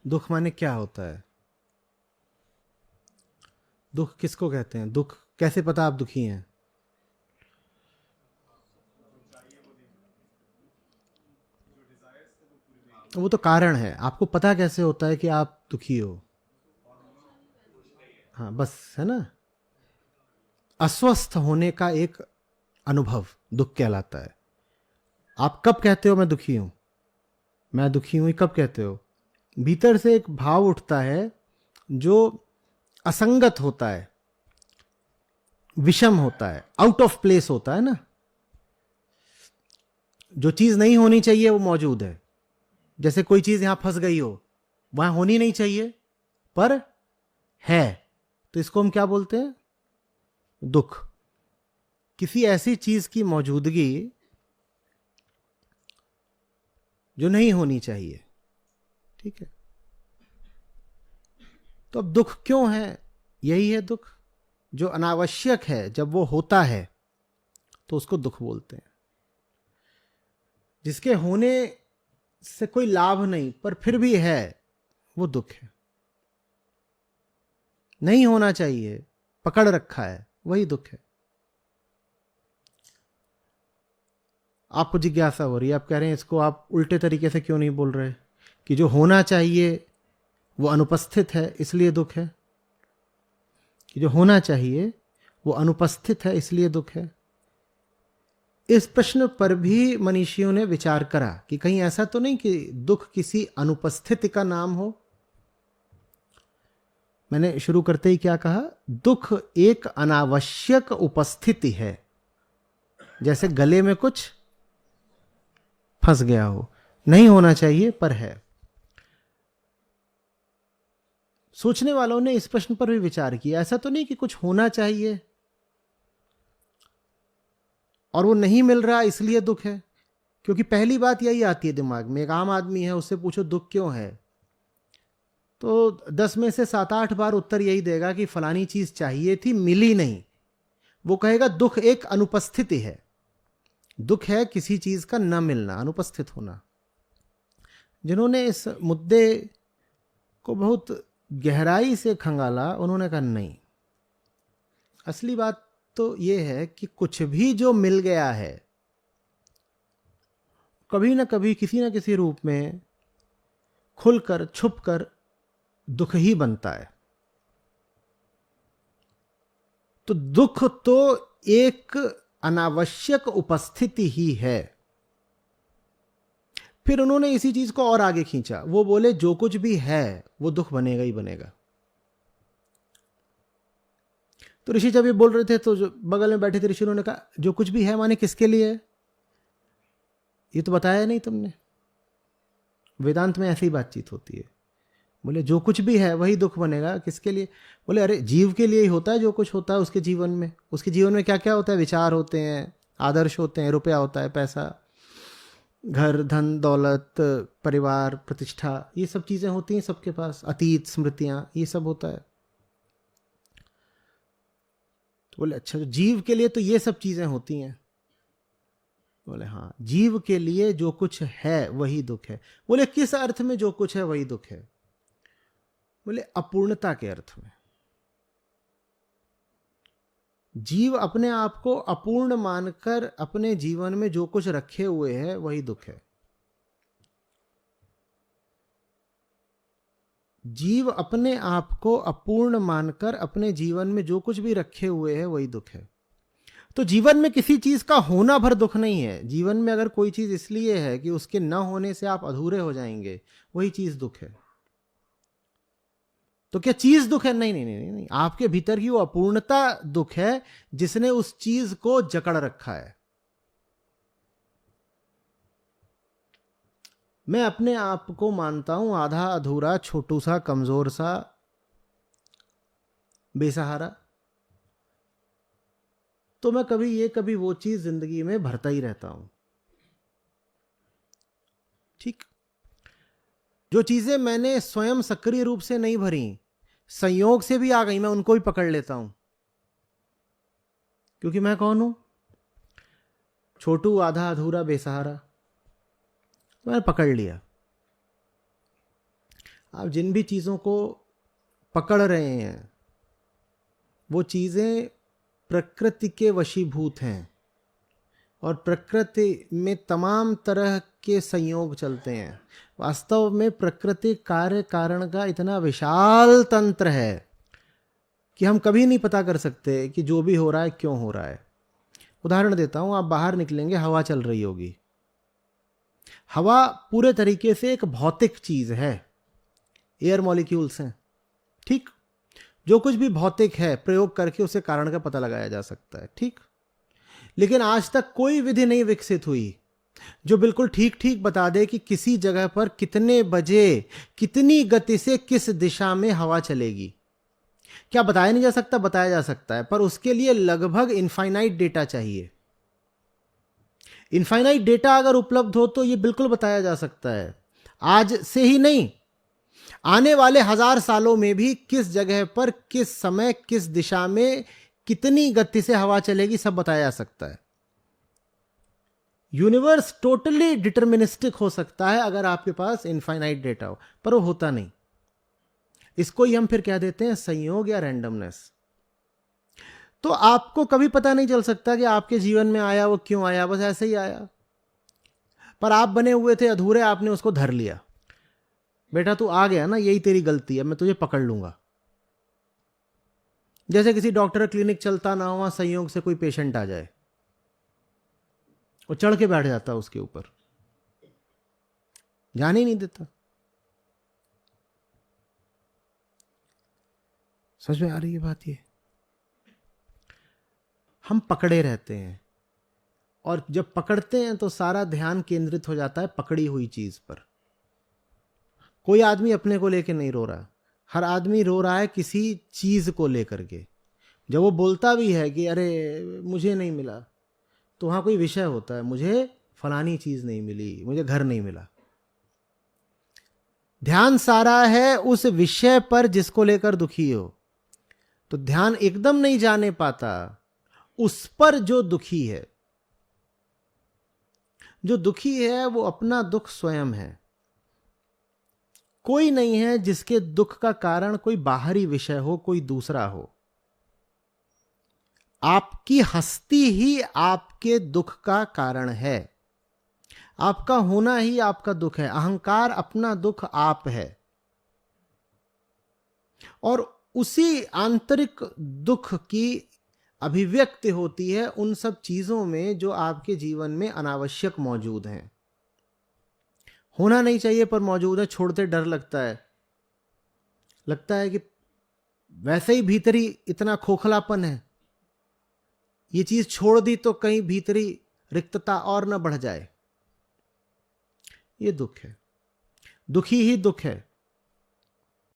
दुख माने क्या होता है? दुख किसको कहते हैं? दुख कैसे पता आप दुखी हैं? वो तो कारण है, आपको पता कैसे होता है कि आप दुखी हो? हाँ बस, है ना। अस्वस्थ होने का एक अनुभव दुख कहलाता है। आप कब कहते हो मैं दुखी हूं, मैं दुखी हूं, ये कब कहते हो? भीतर से एक भाव उठता है जो असंगत होता है, विषम होता है, आउट ऑफ प्लेस होता है ना। जो चीज नहीं होनी चाहिए वो मौजूद है। जैसे कोई चीज यहां फंस गई हो, वहां होनी नहीं चाहिए पर है, तो इसको हम क्या बोलते हैं? दुख। किसी ऐसी चीज की मौजूदगी जो नहीं होनी चाहिए, ठीक है। तो अब दुख क्यों है? यही है दुख, जो अनावश्यक है जब वो होता है तो उसको दुख बोलते हैं। जिसके होने से कोई लाभ नहीं पर फिर भी है, वो दुख है। नहीं होना चाहिए, पकड़ रखा है, वही दुख है। आपको जिज्ञासा हो रही है, आप कह रहे हैं इसको आप उल्टे तरीके से क्यों नहीं बोल रहे कि जो होना चाहिए वो अनुपस्थित है इसलिए दुख है, कि जो होना चाहिए वो अनुपस्थित है इसलिए दुख है। इस प्रश्न पर भी मनीषियों ने विचार करा कि कहीं ऐसा तो नहीं कि दुख किसी अनुपस्थिति का नाम हो। मैंने शुरू करते ही क्या कहा? दुख एक अनावश्यक उपस्थिति है, जैसे गले में कुछ फंस गया हो, नहीं होना चाहिए पर है। सोचने वालों ने इस प्रश्न पर भी विचार किया, ऐसा तो नहीं कि कुछ होना चाहिए और वो नहीं मिल रहा इसलिए दुख है। क्योंकि पहली बात यही आती है दिमाग में, एक आम आदमी है उससे पूछो दुख क्यों है, तो 10 में से 7-8 बार उत्तर यही देगा कि फलानी चीज चाहिए थी मिली नहीं। वो कहेगा दुख एक अनुपस्थिति है। दुख है किसी चीज का न मिलना, अनुपस्थित होना। जिन्होंने इस मुद्दे को बहुत गहराई से खंगाला, उन्होंने कहा नहीं, असली बात तो यह है कि कुछ भी जो मिल गया है कभी ना कभी किसी ना किसी रूप में खुलकर छुपकर दुख ही बनता है। तो दुख तो एक अनावश्यक उपस्थिति ही है। फिर उन्होंने इसी चीज को और आगे खींचा, वो बोले जो कुछ भी है वो दुख बनेगा ही बनेगा। तो ऋषि जब ये बोल रहे थे तो जो बगल में बैठे थे ऋषि, उन्होंने कहा जो कुछ भी है माने किसके लिए है? ये तो बताया नहीं तुमने। वेदांत में ऐसी बातचीत होती है। बोले जो कुछ भी है वही दुख बनेगा, किसके लिए? बोले अरे जीव के लिए ही होता है जो कुछ होता है उसके जीवन में। उसके जीवन में क्या क्या होता है? विचार होते हैं, आदर्श होते हैं, रुपया होता है, पैसा, घर, धन, दौलत, परिवार, प्रतिष्ठा, ये सब चीजें होती हैं सबके पास, अतीत, स्मृतियां, ये सब होता है। तो बोले अच्छा, तो जीव के लिए तो ये सब चीजें होती हैं? बोले हाँ, जीव के लिए जो कुछ है वही दुख है। बोले किस अर्थ में जो कुछ है वही दुख है? बोले अपूर्णता के अर्थ में। जीव अपने आप को अपूर्ण मानकर अपने जीवन में जो कुछ रखे हुए है वही दुख है। जीव अपने आप को अपूर्ण मानकर अपने जीवन में जो कुछ भी रखे हुए है वही दुख है। तो जीवन में किसी चीज का होना भर दुख नहीं है। जीवन में अगर कोई चीज इसलिए है कि उसके न होने से आप अधूरे हो जाएंगे, वही चीज दुख है। तो क्या चीज दुख है? नहीं नहीं नहीं नहीं, आपके भीतर की वो अपूर्णता दुख है जिसने उस चीज को जकड़ रखा है। मैं अपने आप को मानता हूं आधा अधूरा, छोटू सा, कमजोर सा, बेसहारा। तो मैं कभी ये कभी वो चीज जिंदगी में भरता ही रहता हूं। ठीक। जो चीजें मैंने स्वयं सक्रिय रूप से नहीं भरी, संयोग से भी आ गई, मैं उनको भी पकड़ लेता हूं। क्योंकि मैं कौन हूं? छोटू, आधा अधूरा, बेसहारा। तो मैंने पकड़ लिया। आप जिन भी चीज़ों को पकड़ रहे हैं वो चीज़ें प्रकृति के वशीभूत हैं, और प्रकृति में तमाम तरह के संयोग चलते हैं। वास्तव में प्रकृति कार्य कारण का इतना विशाल तंत्र है कि हम कभी नहीं पता कर सकते कि जो भी हो रहा है क्यों हो रहा है। उदाहरण देता हूं, आप बाहर निकलेंगे, हवा चल रही होगी। हवा पूरे तरीके से एक भौतिक चीज है, एयर मॉलिक्यूल्स हैं, ठीक। जो कुछ भी भौतिक है प्रयोग करके उसे कारण का पता लगाया जा सकता है, ठीक। लेकिन आज तक कोई विधि नहीं विकसित हुई जो बिल्कुल ठीक ठीक बता दे कि किसी जगह पर कितने बजे कितनी गति से किस दिशा में हवा चलेगी। क्या बताया नहीं जा सकता? बताया जा सकता है, पर उसके लिए लगभग इनफाइनाइट डेटा चाहिए। इनफाइनाइट डेटा अगर उपलब्ध हो तो यह बिल्कुल बताया जा सकता है, आज से ही नहीं, आने वाले 1000 सालों में भी किस जगह पर किस समय किस दिशा में कितनी गति से हवा चलेगी, सब बताया जा सकता है। यूनिवर्स टोटली डिटर्मिनिस्टिक हो सकता है अगर आपके पास इनफाइनाइट डेटा हो, पर वो होता नहीं। इसको ही हम फिर कह देते हैं संयोग या रैंडमनेस। तो आपको कभी पता नहीं चल सकता कि आपके जीवन में आया वो क्यों आया, बस ऐसे ही आया। पर आप बने हुए थे अधूरे, आपने उसको धर लिया। बेटा तू आ गया ना, यही तेरी गलती है, मैं तुझे पकड़ लूंगा। जैसे किसी डॉक्टर क्लिनिक चलता ना हुआ, संयोग से कोई पेशेंट आ जाए, वो चढ़ के बैठ जाता उसके ऊपर, जाने ही नहीं देता। समझ में आ रही है बात? ये हम पकड़े रहते हैं, और जब पकड़ते हैं तो सारा ध्यान केंद्रित हो जाता है पकड़ी हुई चीज पर। कोई आदमी अपने को लेके नहीं रो रहा, हर आदमी रो रहा है किसी चीज को लेकर के। जब वो बोलता भी है कि अरे मुझे नहीं मिला, तो वहां कोई विषय होता है, मुझे फलानी चीज नहीं मिली, मुझे घर नहीं मिला। ध्यान सारा है उस विषय पर जिसको लेकर दुखी हो, तो ध्यान एकदम नहीं जाने पाता उस पर जो दुखी है। जो दुखी है वो अपना दुख स्वयं है, कोई नहीं है जिसके दुख का कारण कोई बाहरी विषय हो, कोई दूसरा हो। आपकी हस्ती ही आपके दुख का कारण है, आपका होना ही आपका दुख है। अहंकार अपना दुख आप है, और उसी आंतरिक दुख की अभिव्यक्ति होती है उन सब चीजों में जो आपके जीवन में अनावश्यक मौजूद हैं। होना नहीं चाहिए पर मौजूद है, छोड़ते डर लगता है। लगता है कि वैसे ही भीतरी इतना खोखलापन है, ये चीज छोड़ दी तो कहीं भीतरी रिक्तता और न बढ़ जाए। ये दुख है, दुखी ही दुख है।